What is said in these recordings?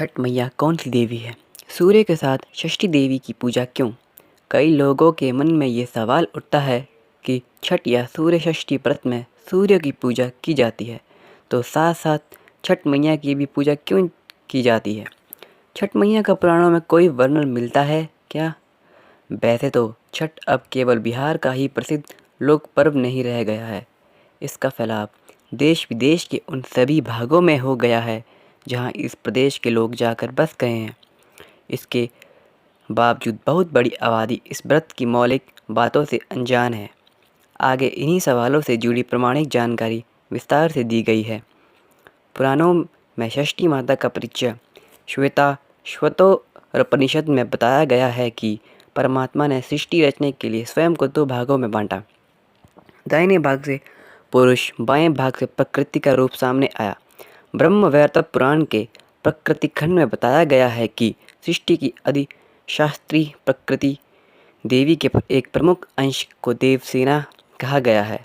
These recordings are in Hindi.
छठ मैया कौन सी देवी है? सूर्य के साथ षष्ठी देवी की पूजा क्यों? कई लोगों के मन में ये सवाल उठता है कि छठ या सूर्य षष्ठी व्रत में सूर्य की पूजा की जाती है, तो साथ साथ छठ मैया की भी पूजा क्यों की जाती है? छठ मैया का पुराणों में कोई वर्णन मिलता है क्या? वैसे तो छठ अब केवल बिहार का ही प्रसिद्ध लोक पर्व नहीं रह गया है। इसका फैलाव देश विदेश के उन सभी भागों में हो गया है जहां इस प्रदेश के लोग जाकर बस गए हैं। इसके बावजूद बहुत बड़ी आबादी इस व्रत की मौलिक बातों से अनजान है। आगे इन्हीं सवालों से जुड़ी प्रमाणिक जानकारी विस्तार से दी गई है। पुराणों में षष्ठी माता का परिचय श्वेतोपनिषद में बताया गया है कि परमात्मा ने सृष्टि रचने के लिए स्वयं को दो भागों में बांटा। दाहिने भाग से पुरुष, बाएं भाग से प्रकृति का रूप सामने आया। ब्रह्मवैवर्त पुराण के प्रकृति खंड में बताया गया है कि सृष्टि की अधिशास्त्री प्रकृति देवी के एक प्रमुख अंश को देवसेना कहा गया है।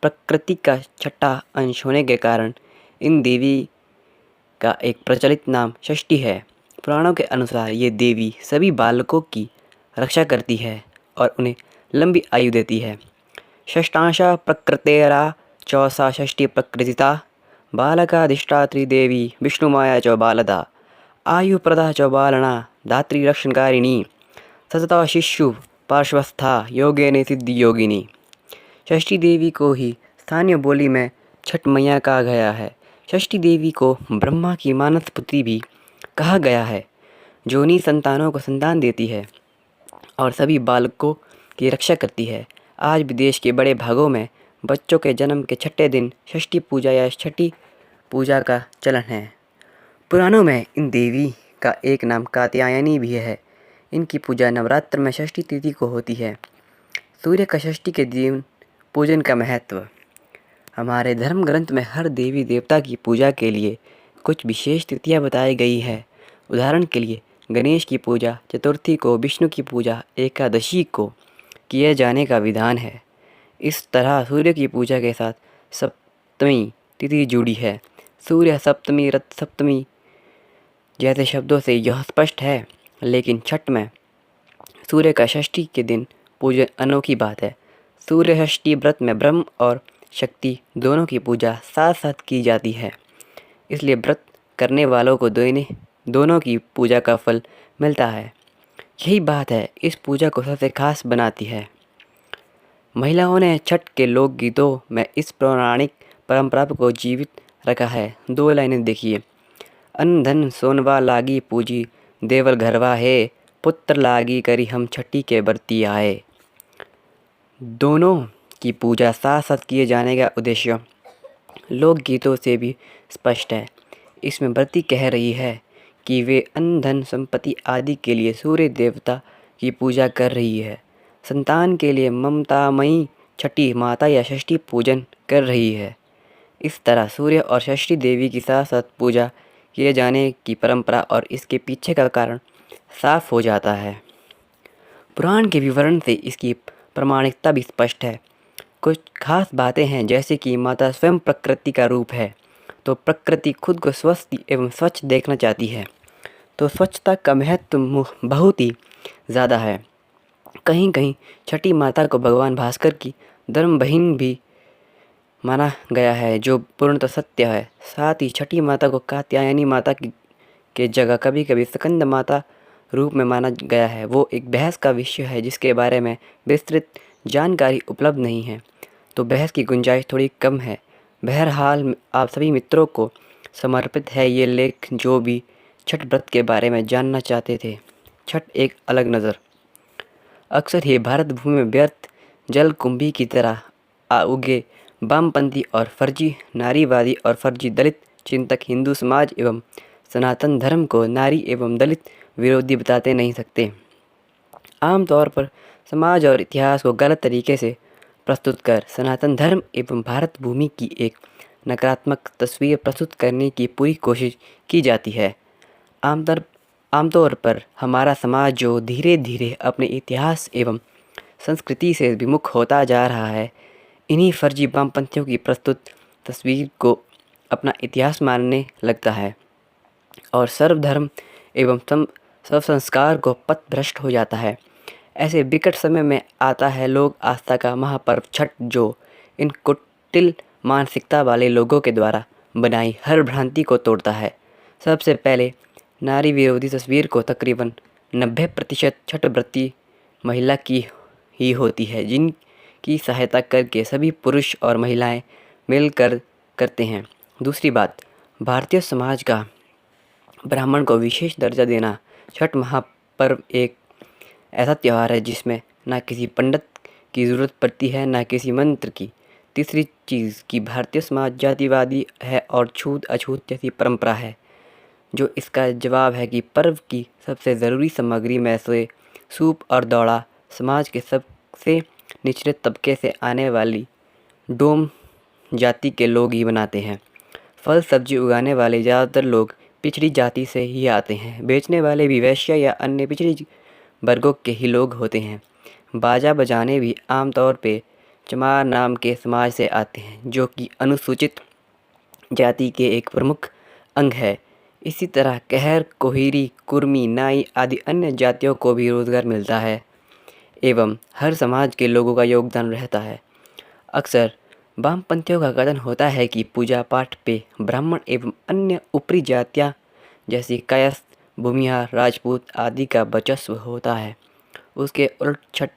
प्रकृति का छठा अंश होने के कारण इन देवी का एक प्रचलित नाम षष्ठी है। पुराणों के अनुसार ये देवी सभी बालकों की रक्षा करती है और उन्हें लंबी आयु देती है। षष्ठांशा प्रकृतेरा चौसा षष्ठी प्रकृतिता बालकाधिष्ठात्री देवी विष्णुमाया च बालदा आयुप्रदा च बालना धात्री रक्षणकारिणी सतता शिशु पार्श्वस्था योगेन सिद्धि योगिनी। षष्ठी देवी को ही स्थानीय बोली में छठ मैया कहा गया है। षष्ठी देवी को ब्रह्मा की मानस पुत्री भी कहा गया है, जो उन्हीं संतानों को संतान देती है और सभी बालकों की रक्षा करती है। आज भी देश के बड़े भागों में बच्चों के जन्म के छठे दिन षष्ठी पूजा या छठी पूजा का चलन है। पुराणों में इन देवी का एक नाम कात्यायनी भी है। इनकी पूजा नवरात्र में षष्ठी तिथि को होती है। सूर्य का षष्ठी के दिन पूजन का महत्व। हमारे धर्म ग्रंथ में हर देवी देवता की पूजा के लिए कुछ विशेष तिथियाँ बताई गई है। उदाहरण के लिए गणेश की पूजा चतुर्थी को, विष्णु की पूजा एकादशी को किए जाने का विधान है। इस तरह सूर्य की पूजा के साथ सप्तमी तिथि जुड़ी है। सूर्य सप्तमी, रथ सप्तमी जैसे शब्दों से यह स्पष्ट है, लेकिन छठ में सूर्य का षष्ठी के दिन पूजन अनोखी बात है। सूर्य षष्ठी व्रत में ब्रह्म और शक्ति दोनों की पूजा साथ साथ की जाती है, इसलिए व्रत करने वालों को दोनों की पूजा का फल मिलता है। यही बात है इस पूजा को सबसे खास बनाती है। महिलाओं ने छठ के लोकगीतों में इस पौराणिक परंपरा को जीवित रखा है। दो लाइनें देखिए। अन्न धन सोनवा लागी पूजी देवल घरवा है, पुत्र लागी करी हम छठी के बरती आए। दोनों की पूजा साथ साथ किए जाने का उद्देश्य लोकगीतों से भी स्पष्ट है। इसमें व्रती कह रही है कि वे अन्न धन संपत्ति आदि के लिए सूर्य देवता की पूजा कर रही है। संतान के लिए ममतामयी छठी माता या षष्ठी पूजन कर रही है। इस तरह सूर्य और षष्ठी देवी की साथ साथ पूजा किए जाने की परंपरा और इसके पीछे का कारण साफ हो जाता है। पुराण के विवरण से इसकी प्रामाणिकता भी स्पष्ट है। कुछ खास बातें हैं, जैसे कि माता स्वयं प्रकृति का रूप है, तो प्रकृति खुद को स्वस्थ एवं स्वच्छ देखना चाहती है, तो स्वच्छता का महत्व बहुत ही ज़्यादा है। कहीं कहीं छठी माता को भगवान भास्कर की धर्म बहिन भी माना गया है, जो पूर्णतः सत्य है। साथ ही छठी माता को कात्यायनी माता के जगह कभी कभी स्कंद माता रूप में माना गया है। वो एक बहस का विषय है जिसके बारे में विस्तृत जानकारी उपलब्ध नहीं है, तो बहस की गुंजाइश थोड़ी कम है। बहरहाल आप सभी मित्रों को समर्पित है ये लेख जो भी छठ व्रत के बारे में जानना चाहते थे। छठ एक अलग नज़र। अक्सर ही भारत भूमि में व्यर्थ जल कुंभी की तरह उगे वामपंथी और फर्जी नारीवादी और फर्जी दलित चिंतक हिंदू समाज एवं सनातन धर्म को नारी एवं दलित विरोधी बताते नहीं सकते। आमतौर पर समाज और इतिहास को गलत तरीके से प्रस्तुत कर सनातन धर्म एवं भारत भूमि की एक नकारात्मक तस्वीर प्रस्तुत करने की पूरी कोशिश की जाती है। आमतौर पर हमारा समाज जो धीरे धीरे अपने इतिहास एवं संस्कृति से विमुख होता जा रहा है, इन्हीं फर्जी वामपंथियों की प्रस्तुत तस्वीर को अपना इतिहास मानने लगता है। और सर्वधर्म एवं सब संस्कार को पथभ्रष्ट हो जाता है। ऐसे विकट समय में आता है लोक आस्था का महापर्व छठ, जो इन कुटिल मानसिकता वाले लोगों के द्वारा बनाई हर भ्रांति को तोड़ता है। सबसे पहले नारी विरोधी तस्वीर को तकरीबन 90% छठव्रती महिला की ही होती है, जिनकी सहायता करके सभी पुरुष और महिलाएं मिलकर करते हैं। दूसरी बात, भारतीय समाज का ब्राह्मण को विशेष दर्जा देना। छठ महापर्व एक ऐसा त्यौहार है जिसमें ना किसी पंडित की ज़रूरत पड़ती है, ना किसी मंत्र की। तीसरी चीज़ कि भारतीय समाज जातिवादी है और छूत अछूत जैसी परंपरा है, जो इसका जवाब है कि पर्व की सबसे ज़रूरी सामग्री में से सूप और दौड़ा समाज के सबसे निचले तबके से आने वाली डोम जाति के लोग ही बनाते हैं। फल सब्जी उगाने वाले ज़्यादातर लोग पिछड़ी जाति से ही आते हैं। बेचने वाले भी वैश्य या अन्य पिछड़ी वर्गों के ही लोग होते हैं। बाजा बजाने भी आमतौर पे चमार नाम के समाज से आते हैं, जो कि अनुसूचित जाति के एक प्रमुख अंग है। इसी तरह कहर, कोहिरी, कुर्मी, नाई आदि अन्य जातियों को भी रोजगार मिलता है एवं हर समाज के लोगों का योगदान रहता है। अक्सर वामपंथियों का कथन होता है कि पूजा पाठ पे ब्राह्मण एवं अन्य ऊपरी जातियाँ जैसे कायस्थ, भूमिहार, राजपूत आदि का वर्चस्व होता है। उसके उलट छठ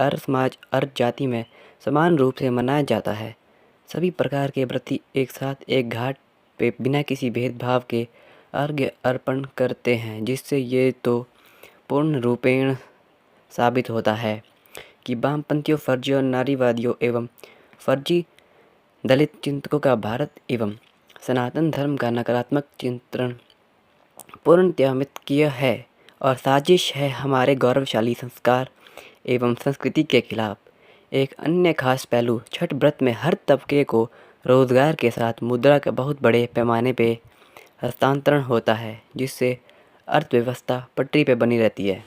हर समाज, हर जाति में समान रूप से मनाया जाता है। सभी प्रकार के व्रती एक साथ एक घाट पे बिना किसी भेदभाव के अर्घ्य अर्पण करते हैं, जिससे ये तो पूर्ण रूपेण साबित होता है कि वामपंथियों, फर्जी और नारीवादियों एवं फर्जी दलित चिंतकों का भारत एवं सनातन धर्म का नकारात्मक चिंतन पूर्णतः मिथकीय है और साजिश है हमारे गौरवशाली संस्कार एवं संस्कृति के खिलाफ। एक अन्य खास पहलू छठ व्रत में हर तबके को रोजगार के साथ मुद्रा का बहुत बड़े पैमाने पे हस्तांतरण होता है, जिससे अर्थव्यवस्था पटरी पे बनी रहती है।